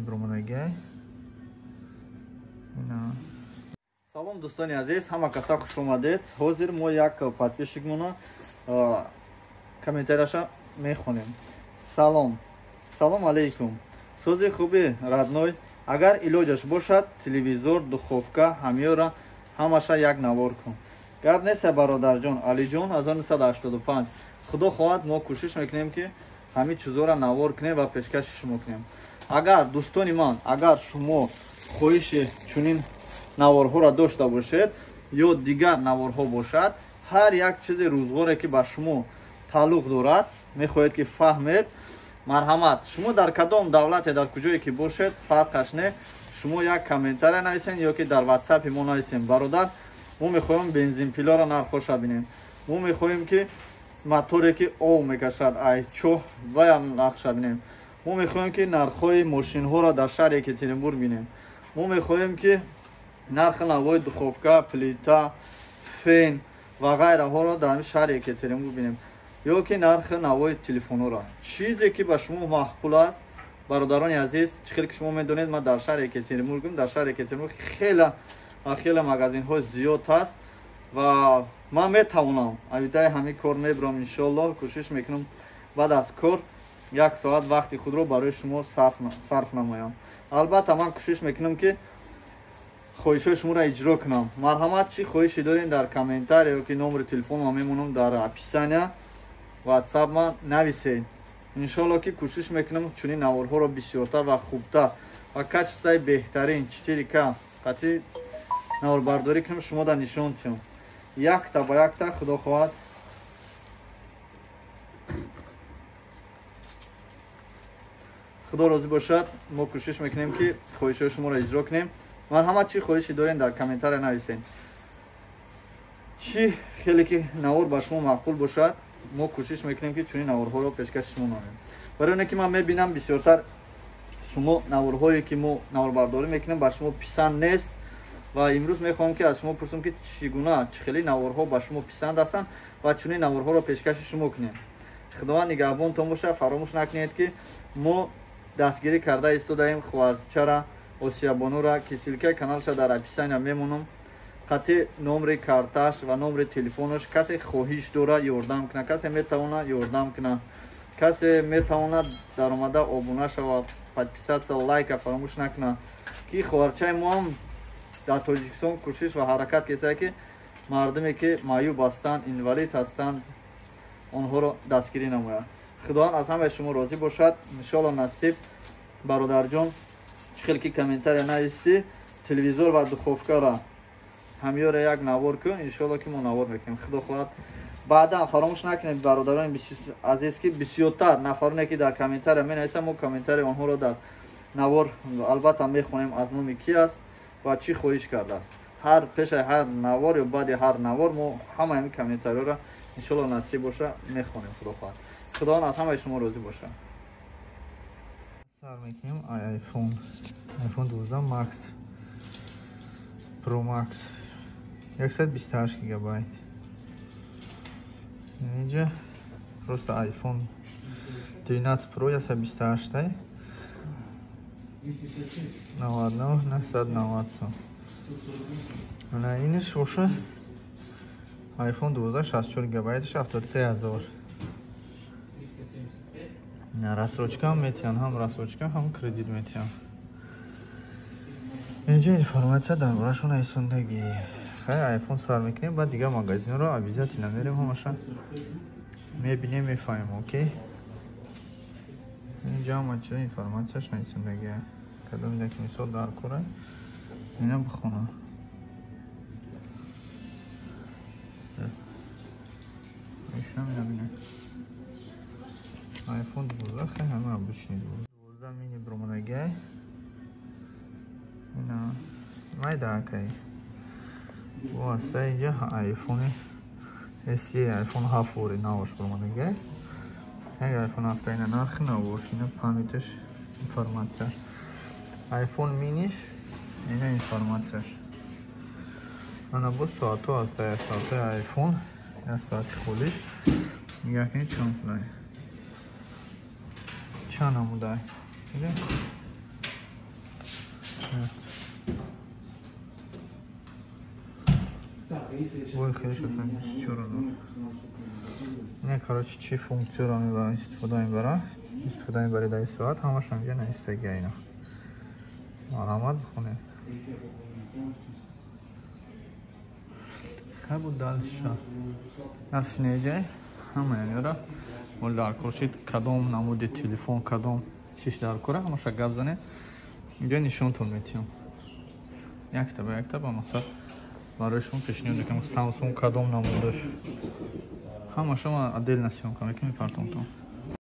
бромадаги. Салом дӯстони азиз, ҳама каса хуш омадед. Ҳозир мо як подписчикмона комментарияша мехонем. Салом. Салом алейкум. Сози хуби родной. Агар илоҷаш бошад, телевизор, духовка, ҳамёра, ҳамаша як навор кун. Гап нест бародарҷон, Алиҷон 1985. Худо хоҳад мо кӯшиш мекунем ки ҳамин чизора навор кунем ва пешкаши шумо кунем. Агар дӯстони ман, агар шумо хоҳиши чунин наворҳоро дошта бошед ё дигар наворҳо бошад, ҳар як чизи рӯзгоре ки ба шумо тааллуқ дорад, мехоҳед ки фаҳмед, марҳамат, шумо дар кадом давлате, дар куҷое ки бошед, фарқаш не, шумо як комментария нависен ё ки дар ватсапи мо нависен. Бародар, мо мехоҳем бензинпилоро нархоша бинем. Мо мехоҳем ки моторе ки ов мекашад, ай чоҳ ваям нархоша бинем. Мо мехоҳем ки нархҳои мошинҳоро дар шаҳри Екатеринбург бинем. Мо мехоҳем ки нархи навои духовка, плита, фен ва ғайраҳоро дар шаҳри Екатеринбург бинем. ё ки нархи навои телефонҳоро. Чизе ки ба шумо маъқул аст, бародарони азиз, чӣ хел ки шумо медонед, ман дар шаҳри Екатеринбургам. Дар шаҳри Екатеринбург хеле магазинҳои зиёд ҳаст ва ман метавонам авидаи ҳамин кор мебарам. Иншоаллоҳ кӯшиш мекунам баъд аз кор 1 соат вақти худро барои шумо сарф намоям. Албатта ман кӯшиш мекунам ки хоҳишҳои шуморо иҷро кунам. Марҳамат, чӣ хоҳиши дорем дар комментария ё ки номери телефонам мемонам дар описания ватсап ман нависед. Иншоаллоҳ ки кӯшиш мекунам чунин наворҳоро бисёртар ва хубтар ва качествои беҳтарин 4К қатъи наворбардорӣ кунам, шумода нишон диҳам. Якта ба якта худо хоҳад худо розӣ бошад, мо кӯшиш мекунем ки хоҳишҳои шуморо иҷро кунем. Марҳамат, чӣ хоҳиши дорем дар комментария нависед. Чӣ хеле ки навор ба шумо маъқул бошад, мо кӯшиш мекунем ки чунин наворҳоро пешкаши шумо намоем. Барои оне ки ман мебинам бисёртар шумо наворҳое ки мо наворбардорӣ мекунем ба шумо писанд нест ва имрӯз мехоҳам ки аз шумо пурсам ки чӣ гуна, чӣ хели наворҳо ба шумо писанд ҳастанд ва чунин наворҳоро пешкаши шумо кунем. Худованд нигаҳбонтон бошад. Фаромӯш накунед ки мо дастгирӣ карда истодаем хуварчара Осиябонура, ки силкаи каналша дар описания мемонам. қатъи номри карташ ва номри телефонош, касе хоҳиш дора ёрдам кунад, касе метавона ёрдам кунад, касе метавонад дар омада обуна шавад, подписатсия, лайка фаромӯш накунад ки ховарчаи мо ҳам дар Тоҷикистон кӯшиш ва ҳаракат кесае ки мардуме ки маъюб ҳастанд, инвалид ҳастанд, онҳоро дастгирӣ намояд. Худованд аз ҳамаи шумо розӣ бошад. Иншоаллоҳ насиб. Бародарҷон, чӣ хел ки комментария нависӣ, телевизор ва духовкаро ҳамёра як навор кун. Иншоаллоҳ ки мо навор мекунем. Худо хоҳад. Баъдан фаромӯш накунед бародарони азиз ки бисёртар нафароне ки дар комментария менависанд, мо комментария онҳоро дар навор албатта мехонем аз номи ки аст ва чӣ хоҳиш кардааст. ҳар пешаи ҳар навор ё баъди ҳар навор мо ҳама ҳамин комментариёро иншоаллоҳ насиб боша мехонем. Худо хоҳад. Худованд аз ҳамаи шумо розӣ бошад. Сар мекунем iPhone 12 Max Pro Max 128 гигабайт. Инҷа просто iPhone 12 Pro 128 99 990 сом. Ана иниш боша iPhone 12 64 гигабайтш 73000. Рассрочка ҳам метиҳан, ҳам рассрочка, ҳам кредит метиҳан. инҷа информатсия дар бораашо нависондагӣ. Хай iPhone сар мекунем, баъд дигар магазинро обязательно мерем, ҳамаша мебинем, мефаҳмем. Окей, инҷа ҳама чиз информатсияш нависондагӣ. Кадом як мисол дар кора ина бихона. ишам набинем iPhone 12 хай ҳама обычный 12 мини бромадаги. Ина майдакай. Васта инҷа iPhone SE, iPhone 7 вори навош бромадаги. Ҳай iPhone 7 ина нархи навош, ина памятиш информатсияш. iPhone minиш ина информатсияш. Ана бо соатҳо аст, соатҳои iPhone, я соати хулиш. Нигоҳ кунед чанд пулай. Чанд намудай. ой, хелиш асан чора ну. Не, короче, чи функцияро мебарам, истифода мебарам. Истифода мебаред ай соат, ҳамаш ҳамҷа наистаги айна. Маромад бихонем. Хай буд дальше. Дар снеҷай ҳама яънера мол дар курсид кадом намуди телефон, кадом чиз дар кора, ҳамаша гап занем. Инҷа нишонтон метиҳам. Якта ба мақсад барои шумо пешниҳод мекунам Samsung кадом намудаш. Ҳамаша ман отдельно сиём мекунам, мепартонтам.